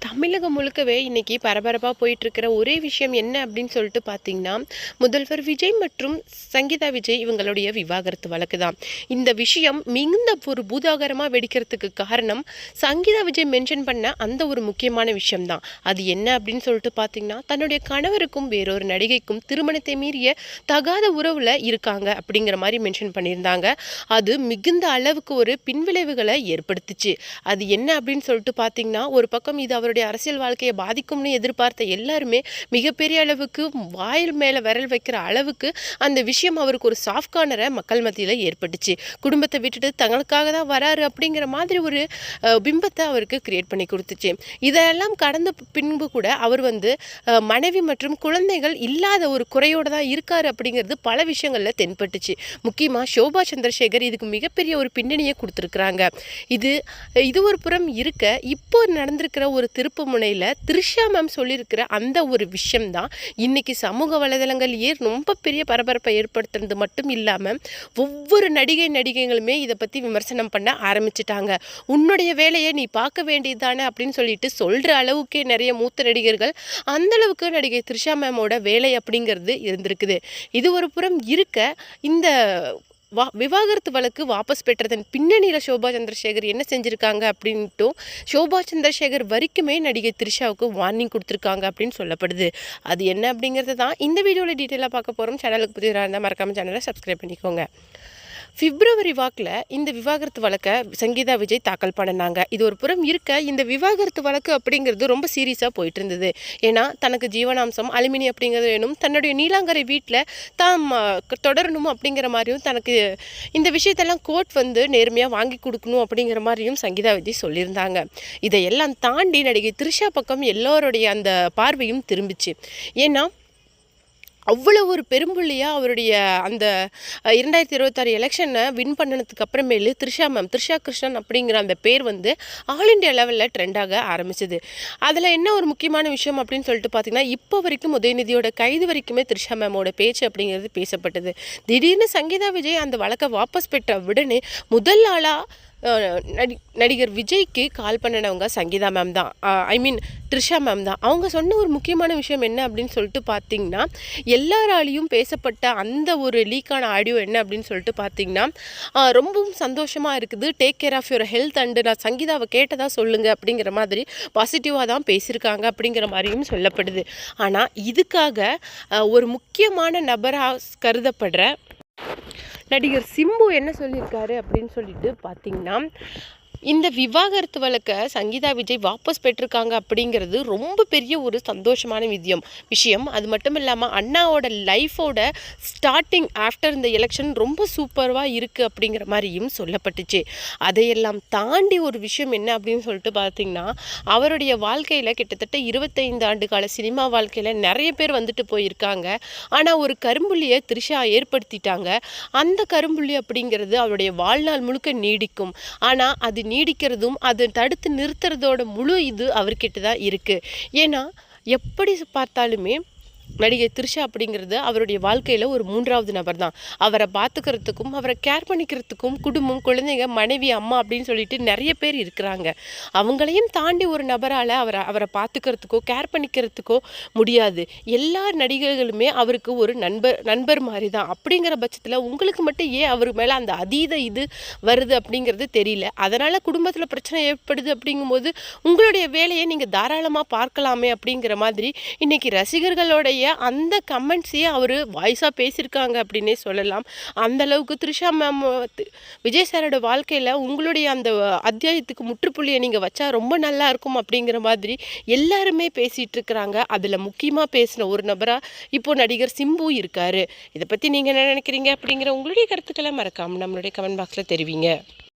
தமிழகம் முழுக்கவே இன்னைக்கு பரபரப்பாக போயிட்டுருக்கிற ஒரே விஷயம் என்ன அப்படின்னு சொல்லிட்டு பார்த்தீங்கன்னா, முதல்வர் விஜய் மற்றும் சங்கீதா விஜய் இவங்களுடைய விவாகரத்து வழக்கு தான். இந்த விஷயம் மிகுந்த ஒரு பூதாகரமாக வெடிக்கிறதுக்கு காரணம் சங்கீதா விஜய் மென்ஷன் பண்ண அந்த ஒரு முக்கியமான விஷயம் தான். அது என்ன அப்படின்னு சொல்லிட்டு பார்த்தீங்கன்னா, தன்னுடைய கணவருக்கும் வேறொரு நடிகைக்கும் திருமணத்தை மீறிய தகாத உறவில் இருக்காங்க அப்படிங்கிற மாதிரி மென்ஷன் பண்ணியிருந்தாங்க. அது மிகுந்த அளவுக்கு ஒரு பின்விளைவுகளை ஏற்படுத்துச்சு. அது என்ன அப்படின்னு சொல்லிட்டு பார்த்தீங்கன்னா, ஒரு பக்கம் இது அவருடைய அரசியல் வாழ்க்கையை பாதிக்கும்னு எதிர்பார்த்த எல்லாருமே மிகப்பெரிய அளவுக்கு வாயில் மேலே விரல் வைக்கிற அளவுக்கு அந்த விஷயம் அவருக்கு ஒரு சாஃப்ட் கார்னரை மக்கள் மத்தியில் ஏற்பட்டுச்சு. குடும்பத்தை விட்டுட்டு தங்களுக்காக தான் வராரு அப்படிங்கிற மாதிரி ஒரு பிம்பத்தை அவருக்கு கிரியேட் பண்ணி கொடுத்துச்சு. இதெல்லாம் கடந்த பின்பு கூட அவர் மனைவி மற்றும் குழந்தைகள் இல்லாத ஒரு குறையோடு தான் இருக்காரு அப்படிங்கிறது பல விஷயங்களில் தென்பட்டுச்சு. முக்கியமாக ஷோபா சந்திரசேகர் இதுக்கு மிகப்பெரிய ஒரு பின்னணியை கொடுத்துருக்குறாங்க. இது ஒரு புறம் இருக்க, இப்போ நடந்திருக்கிற ஒரு திருப்பு முனையில் த்ரிஷா மேம் சொல்லியிருக்கிற அந்த ஒரு விஷயம்தான் இன்னைக்கு சமூக வலைதளங்கள்லேயே ரொம்ப பெரிய பரபரப்பை ஏற்படுத்துறது மட்டும் இல்லாமல் ஒவ்வொரு நடிகைகளுமே இதை பற்றி விமர்சனம் பண்ண ஆரம்பிச்சிட்டாங்க. உன்னுடைய வேலையை நீ பார்க்க வேண்டியது தானே அப்படின்னு சொல்லிட்டு சொல்கிற அளவுக்கே நிறைய மூத்த நடிகர்கள் அந்தளவுக்கு நடிகை த்ரிஷா மேமோட வேலை அப்படிங்கிறது இருந்திருக்குது. இது ஒரு புறம் இருக்க, இந்த விவாகரத்து வழக்கு வாபஸ் பெற்றதன் பின்னணியில் ஷோபா சந்திரசேகர் என்ன செஞ்சுருக்காங்க அப்படின்ட்டும் ஷோபா சந்திரசேகர் வரைக்குமே நடிகை த்ரிஷாவுக்கு வார்னிங் கொடுத்துருக்காங்க அப்படின்னு சொல்லப்படுது. அது என்ன அப்படிங்கிறது தான் இந்த வீடியோவில் டீட்டெயிலாக பார்க்க போகிறோம். சேனலுக்கு புதியதாக இருந்தால் மறக்காமல் சேனலை சப்ஸ்கிரைப் பண்ணிக்கோங்க. பிப்ரவரி வாக்கில் இந்த விவாகரத்து வழக்கை சங்கீதா விஜய் தாக்கல் பண்ணினாங்க. இது ஒரு புறம் இருக்க, இந்த விவாகரத்து வழக்கு அப்படிங்கிறது ரொம்ப சீரியஸாக போயிட்டு இருந்தது. ஏன்னா தனக்கு ஜீவனாம்சம் அலுமினி அப்படிங்கிறது வேணும், தன்னுடைய நீலாங்கரை வீட்டில் தான் தொடரணும் அப்படிங்கிற மாதிரியும், தனக்கு இந்த விஷயத்தெல்லாம் கோர்ட் நேர்மையாக வாங்கி கொடுக்கணும் அப்படிங்கிற மாதிரியும் சங்கீதா விஜய் சொல்லியிருந்தாங்க. இதையெல்லாம் தாண்டி நடிகை த்ரிஷா பக்கம் எல்லோருடைய அந்த பார்வையும் திரும்பிச்சு. ஏன்னா அவ்வளோ ஒரு பெரும்புள்ளியாக அவருடைய அந்த 2026 எலெக்ஷனை வின் பண்ணினதுக்கு அப்புறமேலு த்ரிஷா கிருஷ்ணன் அப்படிங்கிற அந்த பேர் ஆல் இண்டியா லெவலில் ட்ரெண்டாக ஆரம்பிச்சது. அதில் என்ன ஒரு முக்கியமான விஷயம் அப்படின்னு சொல்லிட்டு பார்த்தீங்கன்னா, இப்போ வரைக்கும் உதயநிதியோட கைது வரைக்குமே த்ரிஷா மேமோட பேச்சு அப்படிங்கிறது பேசப்பட்டது. திடீர்னு சங்கீதா விஜய் அந்த வழக்கை வாபஸ் பெற்ற உடனே முதல் ஆளாக நடிகர் விஜய்க்கு கால் பண்ணினவங்க சங்கீதா மேம் தான், த்ரிஷா மேம் தான். அவங்க சொன்ன ஒரு முக்கியமான விஷயம் என்ன அப்படின்னு சொல்லிட்டு பார்த்தீங்கன்னா, எல்லாராலையும் பேசப்பட்ட அந்த ஒரு லீக்கான ஆடியோ என்ன அப்படின்னு சொல்லிட்டு பார்த்தீங்கன்னா, ரொம்பவும் சந்தோஷமாக இருக்குது, take care of your health and நான் சங்கீதாவை கேட்டதாக சொல்லுங்கள் அப்படிங்கிற மாதிரி பாசிட்டிவாக தான் பேசியிருக்காங்க அப்படிங்கிற மாதிரியும் சொல்லப்படுது. ஆனால் இதுக்காக ஒரு முக்கியமான நபராக கருதப்படுற நடிகர் சிம்பு என்ன சொல்லியிருக்காரு அப்படின்னு சொல்லிட்டு பார்த்தீங்கன்னா, இந்த விவாகரத்து வழக்கை சங்கீதா விஜய் வாபஸ் பெற்றிருக்காங்க அப்படிங்கிறது ரொம்ப பெரிய ஒரு சந்தோஷமான விஷயம். அது மட்டும் இல்லாமல் அண்ணாவோட லைஃபோட ஸ்டார்டிங் ஆஃப்டர் இந்த எலெக்ஷன் ரொம்ப சூப்பராக இருக்குது அப்படிங்கிற மாதிரியும் சொல்லப்பட்டுச்சு. அதையெல்லாம் தாண்டி ஒரு விஷயம் என்ன அப்படின்னு சொல்லிட்டு பார்த்தீங்கன்னா, அவருடைய வாழ்க்கையில் கிட்டத்தட்ட 25 ஆண்டு கால சினிமா வாழ்க்கையில் நிறைய பேர் போயிருக்காங்க. ஆனால் ஒரு கரும்புள்ளியை த்ரிஷா ஏற்படுத்திட்டாங்க. அந்த கரும்புள்ளி அப்படிங்கிறது அவருடைய வாழ்நாள் முழுக்க நீடிக்கும். ஆனால் அது நீடிக்கிறதும் அதை தடுத்து நிறுத்துறதோட முழு இது அவர்கிட்ட தான் இருக்குது. ஏன்னா எப்படி பார்த்தாலுமே நடிகை த்ரிஷா அப்படிங்கிறது அவருடைய வாழ்க்கையில் ஒரு 3வது நபர் தான். அவரை பார்த்துக்கிறதுக்கும் அவரை கேர் பண்ணிக்கிறதுக்கும் குடும்பம், குழந்தைங்க, மனைவி, அம்மா அப்படின்னு சொல்லிட்டு நிறைய பேர் இருக்கிறாங்க. அவங்களையும் தாண்டி ஒரு நபரால் அவரை பார்த்துக்கிறதுக்கோ கேர் பண்ணிக்கிறதுக்கோ முடியாது. எல்லா நடிகர்களுமே அவருக்கு ஒரு நண்பர் மாதிரி தான். அப்படிங்கிற பட்சத்தில் உங்களுக்கு மட்டும் ஏன் அவர் மேலே அந்த அதீத இது வருது அப்படிங்கிறது தெரியல. அதனால் குடும்பத்தில் பிரச்சனை ஏற்படுது அப்படிங்கும்போது உங்களுடைய வேலையை நீங்கள் தாராளமாக பார்க்கலாமே அப்படிங்கிற மாதிரி இன்றைக்கி ரசிகர்களோடைய அந்த கமெண்ட்ஸையே அவர் வாய்ஸாக பேசியிருக்காங்க அப்படின்னே சொல்லலாம். அந்த அளவுக்கு த்ரிஷா மேம் விஜய் சாரோட வாழ்க்கையில் உங்களுடைய அந்த அத்தியாயத்துக்கு முற்றுப்புள்ளியை நீங்கள் வச்சா ரொம்ப நல்லா இருக்கும் அப்படிங்கிற மாதிரி எல்லாருமே பேசிகிட்டு இருக்கிறாங்க. அதில் முக்கியமாக பேசின ஒரு நபராக இப்போது நடிகர் சிம்பு இருக்கார். இதை பற்றி நீங்கள் என்ன நினைக்கிறீங்க அப்படிங்கிற உங்களுடைய கருத்துக்களை மறக்காமல் நம்மளுடைய கமெண்ட் பாக்ஸில் தெரிவிங்க.